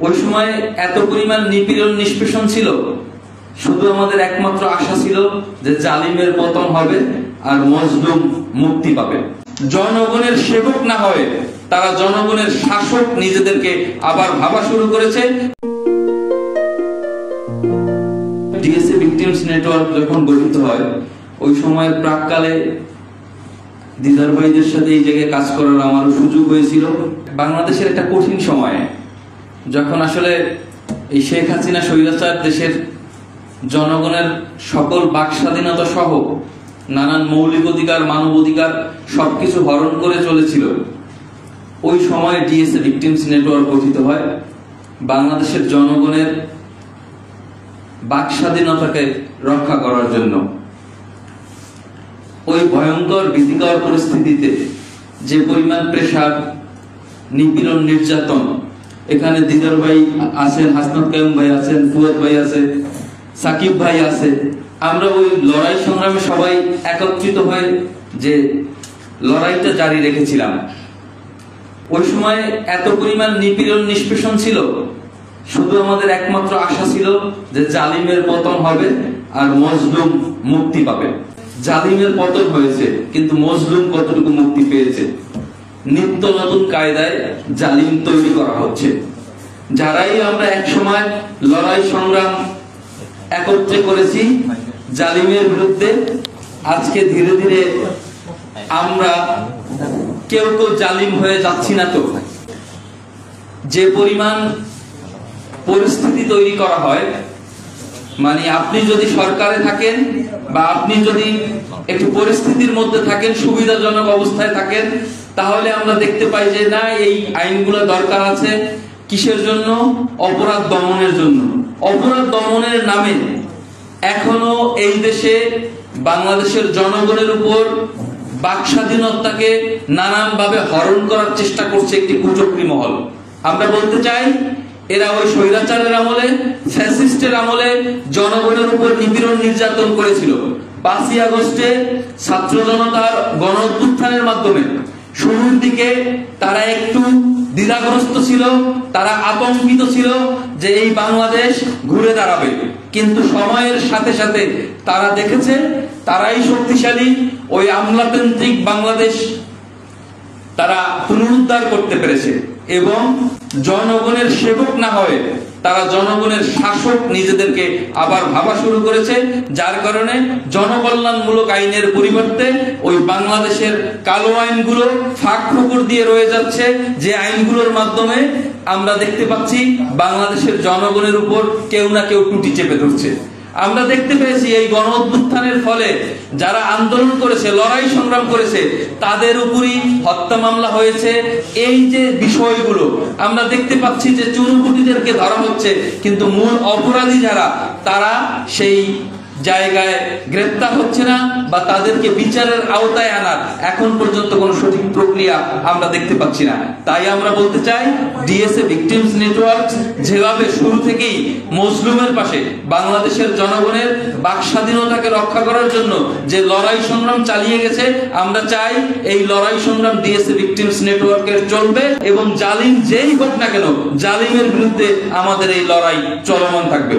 ওই সময় এত পরিমাণ নিপীড়ন নিষ্পেষণ ছিল, শুধু আমাদের একমাত্র আশা ছিল যে জালিমের পতন হবে আর মজলুম মুক্তি পাবে। জনগণের সেবক না হয়ে তারা জনগণের শাসক নিজেদেরকে আবার ভাবা শুরু করেছে। ডিএসএ ভিকটিমস নেটওয়ার্ক যখন গঠিত হয়, ওই সময় প্রাককালে দিদার ভাইদের সাথে এই জায়গায় কাজ করার আমারও সুযোগ হয়েছিল। বাংলাদেশের একটা কঠিন সময়ে, যখন আসলে এই শেখ হাসিনা স্বৈরাচার দেশের জনগণের সকল বাক স্বাধীনতা সহ নানান মৌলিক অধিকার, মানব অধিকার সবকিছু হরণ করে চলেছিল, ওই সময়ে ডিএসএ ভিকটিমস নেটওয়ার্ক গঠিত হয় বাংলাদেশের জনগণের বাক স্বাধীনতাকে রক্ষা করার জন্য। ওই ভয়ঙ্কর ভীতিকর পরিস্থিতিতে যে পরিমাণ প্রেসার, নিপীড়ন, নির্যাতন, এখানে দিদার ভাই আছেন, হাসনাত কায়ুম ভাই আছেন, ফুয়াদ ভাই আছে, সাকিব ভাই আছে, আমরা ওই লড়াই সংগ্রামে সবাই একত্রিত হয়ে যে লড়াইটা জারি রেখেছিলাম। ওই সময় এত পরিমাণ নিপীড়ন নিষ্পেষণ ছিল, শুধু আমাদের একমাত্র আশা ছিল যে জালিমের পতন হবে আর মজলুম মুক্তি পাবে। জালিমের পতন হয়েছে, কিন্তু মজলুম কতটুকু মুক্তি পেয়েছে? নিত্য নতুন কায়দায় জালিম তৈরি করা হচ্ছে। যারাই আমরা এক সময় লড়াই সংগ্রাম একত্রে করেছি জালিমের বিরুদ্ধে, আজকে ধীরে ধীরে আমরা কেউ কেউ জালিম হয়ে যাচ্ছি না। তো যে পরিমাণ পরিস্থিতি তৈরি করা হয়, মানে আপনি যদি সরকারে থাকেন বা আপনি যদি একটু পরিস্থিতির মধ্যে থাকেন, সুবিধাজনক অবস্থায় থাকেন, তাহলে আমরা দেখতে পাই যে না, এই আইনগুলো দরকার আছে কিসের জন্য? অপরাধ দমনের জন্য। অপরাধ দমনের নামে এখনো এই দেশে বাংলাদেশের জনগণের উপর বাক স্বাধীনতাকে নানানভাবে হরণ করার চেষ্টা করছে একটি কুচক্রী মহল। আমরা বলতে চাই, এরা ওই স্বৈরাচারের আমলে, ফ্যাসিস্টের আমলে জনগণের উপর নিপীড়ন নির্যাতন করেছিল। 5ই আগস্টে ছাত্র জনতার গণ অভ্যুত্থানের মাধ্যমে শুরুর দিকে তারা একটু দ্বিধাগ্রস্ত ছিল, তারা আতঙ্কিত ছিল যে এই বাংলাদেশ ঘুরে দাঁড়াবে, কিন্তু সময়ের সাথে সাথে তারা দেখেছে তারাই শক্তিশালী। ওই আমলাতান্ত্রিক বাংলাদেশ তারা পুনরুদ্ধার করতে পেরেছে এবং জনগণের সেবক না হয়ে তারা জনগণের শাসক নিজেদেরকে আবার ভাবা শুরু করেছে, যার কারণে জনকল্যাণমূলক আইনের পরিবর্তে ওই বাংলাদেশের কালো আইনগুলো ফাঁক ফোকর দিয়ে রয়ে যাচ্ছে, যে আইনগুলোর মাধ্যমে আমরা দেখতে পাচ্ছি বাংলাদেশের জনগণের উপর কেউ না কেউ টুটি চেপে ধরছে। আমরা দেখতে পেয়েছি এই গণ অভ্যুত্থানের ফলে যারা আন্দোলন করেছে, লড়াই সংগ্রাম করেছে, তাদের উপরই হত্যা মামলা হয়েছে। এই যে বিষয়গুলো আমরা দেখতে পাচ্ছি যে চুনুপুটিদেরকে ধরা হচ্ছে, কিন্তু মূল অপরাধী যারা, তারা সেই জায়গায় গ্রেফতার হচ্ছে না বা তাদেরকে বিচারের আওতায় আনার এখন পর্যন্ত কোনো সঠিক প্রক্রিয়া আমরা দেখতে পাচ্ছি না। তাই আমরা বলতে চাই, ডিএসএ ভিকটিমস নেটওয়ার্ক যেভাবে শুরু থেকেই মজলুমের পাশে বাংলাদেশের জনগণের বাক স্বাধীনতাকে রক্ষা করার জন্য যে লড়াই সংগ্রাম চালিয়ে গেছে, আমরা চাই এই লড়াই সংগ্রাম ডিএসএ ভিকটিমস নেটওয়ার্কের চলবে এবং জালিম যেই হোক না কেন, জালিমের বিরুদ্ধে আমাদের এই লড়াই চলমান থাকবে।